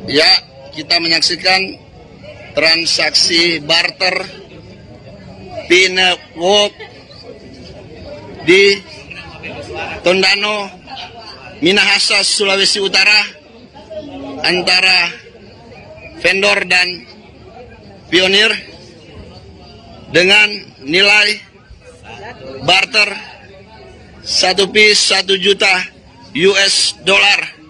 Ya, kita menyaksikan transaksi barter P-Network di Tondano, Minahasa, Sulawesi Utara antara vendor dan pionir dengan nilai barter 1 piece 1 juta US dollar.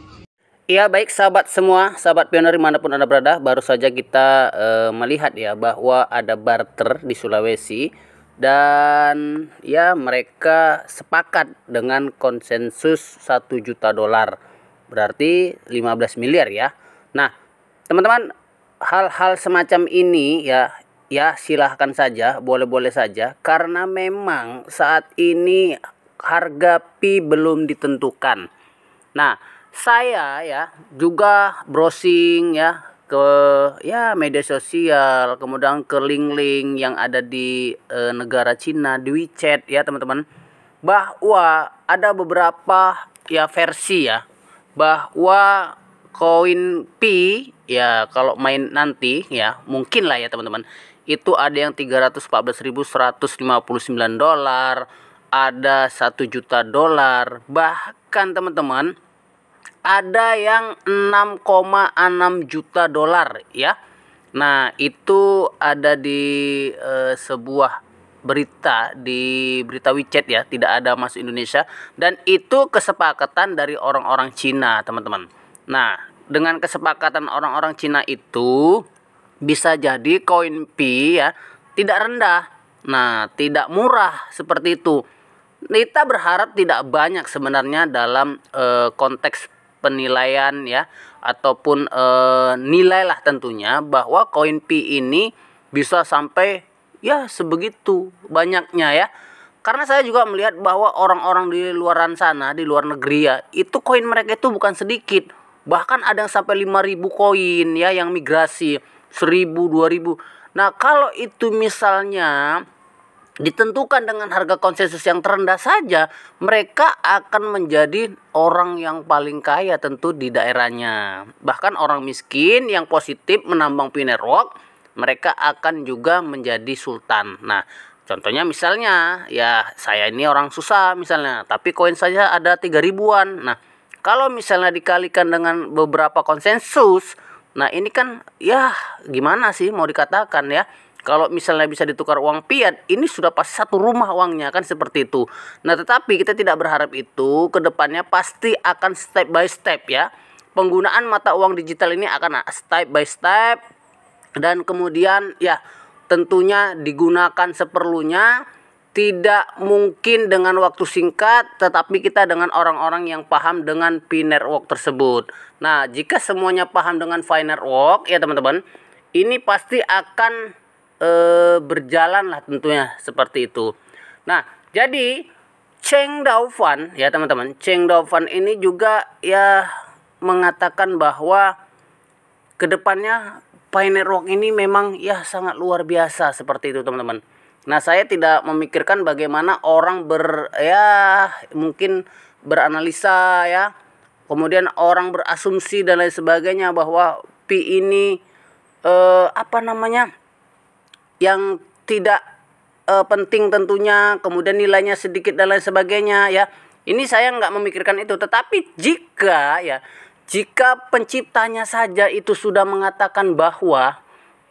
Ya, baik sahabat semua, sahabat pionir dimanapun Anda berada, baru saja kita melihat ya bahwa ada barter di Sulawesi dan ya mereka sepakat dengan konsensus 1 juta dolar, berarti 15 miliar ya. Nah, teman-teman, hal-hal semacam ini ya silahkan saja, boleh-boleh saja, karena memang saat ini harga pi belum ditentukan. Nah, saya ya juga browsing ya ke media sosial, kemudian ke link-link yang ada di negara Cina di WeChat ya teman-teman, bahwa ada beberapa ya versi ya bahwa koin pi ya kalau main nanti ya mungkin lah ya teman-teman, itu ada yang 314.159 dolar, ada 1 juta dolar, bahkan teman-teman ada yang 6,6 juta dolar ya. Nah, itu ada di sebuah berita, di berita WeChat ya, tidak ada masuk Indonesia, dan itu kesepakatan dari orang-orang Cina, teman-teman. Nah, dengan kesepakatan orang-orang Cina itu bisa jadi koin pi ya tidak rendah. Nah, tidak murah seperti itu. Kita berharap tidak banyak sebenarnya dalam konteks penilaian ya, ataupun nilai lah tentunya, bahwa koin pi ini bisa sampai ya sebegitu banyaknya ya. Karena saya juga melihat bahwa orang-orang di luaran sana, di luar negeri ya, itu koin mereka itu bukan sedikit. Bahkan ada yang sampai 5.000 koin ya yang migrasi, 1.000, 2.000. Nah, kalau itu misalnya ditentukan dengan harga konsensus yang terendah saja, mereka akan menjadi orang yang paling kaya tentu di daerahnya. Bahkan orang miskin yang positif menambang Pi-Network, mereka akan juga menjadi sultan. Nah, contohnya misalnya ya saya ini orang susah misalnya, tapi koin saja ada 3.000-an. Nah, kalau misalnya dikalikan dengan beberapa konsensus, nah ini kan ya gimana sih mau dikatakan ya. Kalau misalnya bisa ditukar uang fiat, ini sudah pasti satu rumah uangnya kan, seperti itu. Nah, tetapi kita tidak berharap itu ke depannya pasti akan step by step ya. Penggunaan mata uang digital ini akan step by step, dan kemudian ya tentunya digunakan seperlunya. Tidak mungkin dengan waktu singkat, tetapi kita dengan orang-orang yang paham dengan Pi-Network tersebut. Nah, jika semuanya paham dengan Pi-Network ya teman-teman, ini pasti akan berjalan lah tentunya seperti itu. Nah, jadi Cheng Daofan ya teman-teman, Cheng Daofan ini juga ya mengatakan bahwa kedepannya Pi-Network ini memang ya sangat luar biasa seperti itu teman-teman. Nah, saya tidak memikirkan bagaimana orang mungkin beranalisa ya, kemudian orang berasumsi dan lain sebagainya bahwa pi ini yang tidak penting tentunya, kemudian nilainya sedikit dan lain sebagainya ya. Ini saya nggak memikirkan itu. Tetapi jika penciptanya saja itu sudah mengatakan bahwa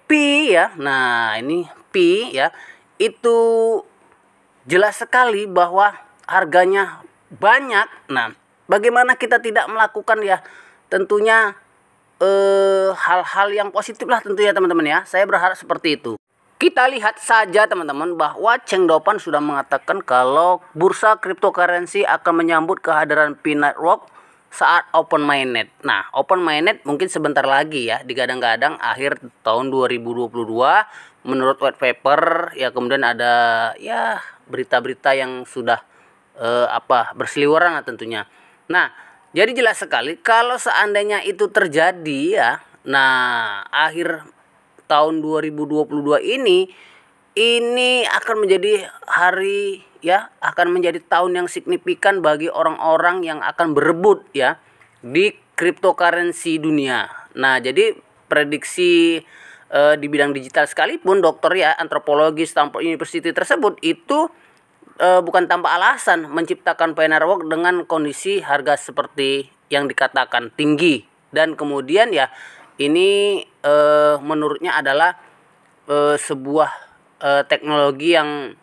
pi ya, nah ini pi ya, itu jelas sekali bahwa harganya banyak. Nah, bagaimana kita tidak melakukan ya tentunya hal-hal yang positif lah tentunya teman-teman ya. Saya berharap seperti itu. Kita lihat saja teman-teman bahwa Cheng Daofan sudah mengatakan kalau bursa cryptocurrency akan menyambut kehadiran Pi-Network saat open mainnet. Nah, open mainnet mungkin sebentar lagi ya, digadang-gadang akhir tahun 2022 menurut white paper ya. Kemudian ada ya berita-berita yang sudah berseliweran lah tentunya. Nah, jadi jelas sekali kalau seandainya itu terjadi ya, nah akhir tahun 2022 ini akan menjadi hari ya, akan menjadi tahun yang signifikan bagi orang-orang yang akan berebut ya di cryptocurrency dunia. Nah, jadi prediksi di bidang digital sekalipun dokter ya, antropologi Stanford University tersebut itu bukan tanpa alasan menciptakan pioneer work dengan kondisi harga seperti yang dikatakan tinggi, dan kemudian ya ini menurutnya adalah sebuah teknologi yang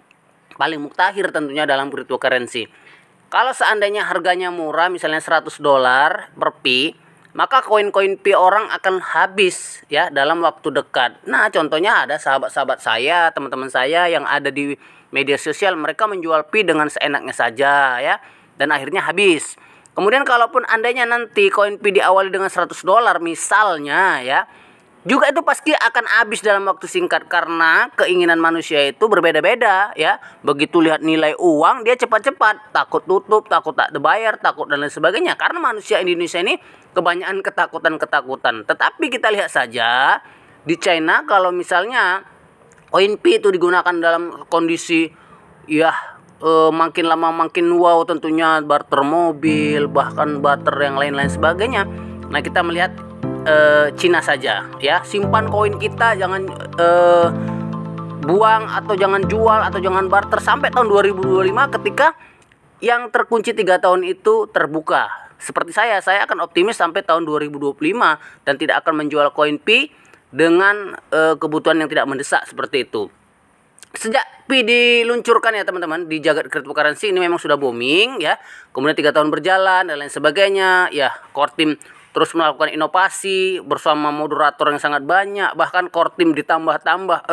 paling mutakhir tentunya dalam cryptocurrency. Kalau seandainya harganya murah, misalnya $100 per pi, maka koin-koin pi orang akan habis ya dalam waktu dekat. Nah, contohnya ada sahabat-sahabat saya, teman-teman saya yang ada di media sosial, mereka menjual pi dengan seenaknya saja ya, dan akhirnya habis. Kemudian kalaupun andainya nanti koin pi diawali dengan $100 misalnya ya, juga itu pasti akan habis dalam waktu singkat, karena keinginan manusia itu berbeda-beda ya. Begitu lihat nilai uang dia cepat-cepat, takut tutup, takut tak dibayar, takut dan lain sebagainya. Karena manusia Indonesia ini kebanyakan ketakutan-ketakutan. Tetapi kita lihat saja di China, kalau misalnya koin pi itu digunakan dalam kondisi ya makin lama makin wow, tentunya barter mobil, bahkan barter yang lain-lain sebagainya. Nah, kita melihat Cina saja ya, simpan koin kita, jangan buang atau jangan jual atau jangan barter sampai tahun 2025 ketika yang terkunci 3 tahun itu terbuka. Seperti saya akan optimis sampai tahun 2025 dan tidak akan menjual koin pi dengan kebutuhan yang tidak mendesak seperti itu. Sejak pi diluncurkan ya teman-teman di jagat cryptocurrency ini memang sudah booming ya. Kemudian 3 tahun berjalan dan lain sebagainya ya, core team terus melakukan inovasi bersama moderator yang sangat banyak, bahkan core team ditambah-tambah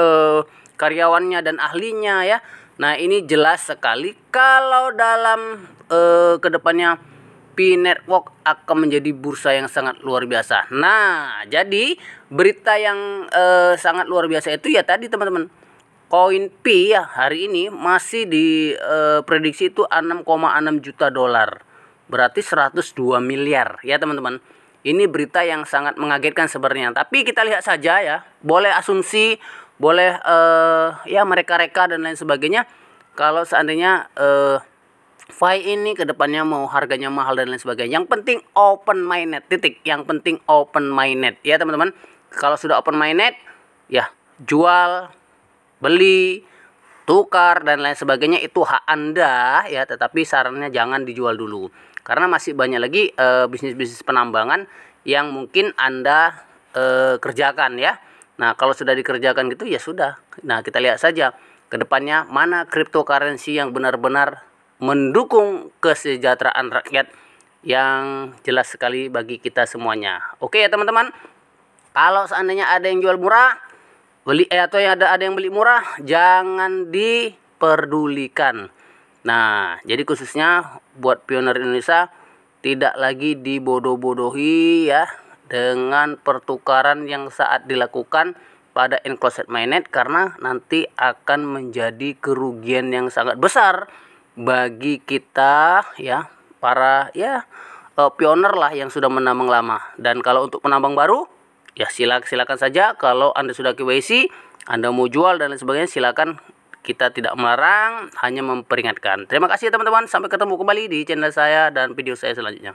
karyawannya dan ahlinya ya. Nah, ini jelas sekali kalau dalam kedepannya Pi Network akan menjadi bursa yang sangat luar biasa. Nah, jadi berita yang sangat luar biasa itu ya tadi teman-teman, koin Pi ya hari ini masih diprediksi itu $6,6 juta, berarti 102 miliar ya teman-teman. Ini berita yang sangat mengagetkan sebenarnya. Tapi kita lihat saja ya, boleh asumsi, boleh ya mereka-reka dan lain sebagainya. Kalau seandainya Fi ini kedepannya mau harganya mahal dan lain sebagainya. Yang penting open minded, titik. Yang penting open minded ya teman-teman. Kalau sudah open minded ya jual, beli, tukar dan lain sebagainya itu hak Anda ya, tetapi sarannya jangan dijual dulu. Karena masih banyak lagi bisnis-bisnis penambangan yang mungkin Anda kerjakan ya. Nah, kalau sudah dikerjakan gitu ya sudah. Nah, kita lihat saja ke depannya mana cryptocurrency yang benar-benar mendukung kesejahteraan rakyat yang jelas sekali bagi kita semuanya. Oke ya teman-teman. Kalau seandainya ada yang jual murah, beli atau ada yang beli murah, jangan diperdulikan. Nah, jadi khususnya buat pioner Indonesia tidak lagi dibodoh-bodohi ya dengan pertukaran yang saat dilakukan pada enclosed mainnet, karena nanti akan menjadi kerugian yang sangat besar bagi kita ya, para ya pioner lah yang sudah menambang lama. Dan kalau untuk penambang baru ya silakan saja, kalau Anda sudah KYC, Anda mau jual dan lain sebagainya silakan. Kita tidak melarang, hanya memperingatkan. Terima kasih teman-teman. Sampai ketemu kembali di channel saya dan video saya selanjutnya.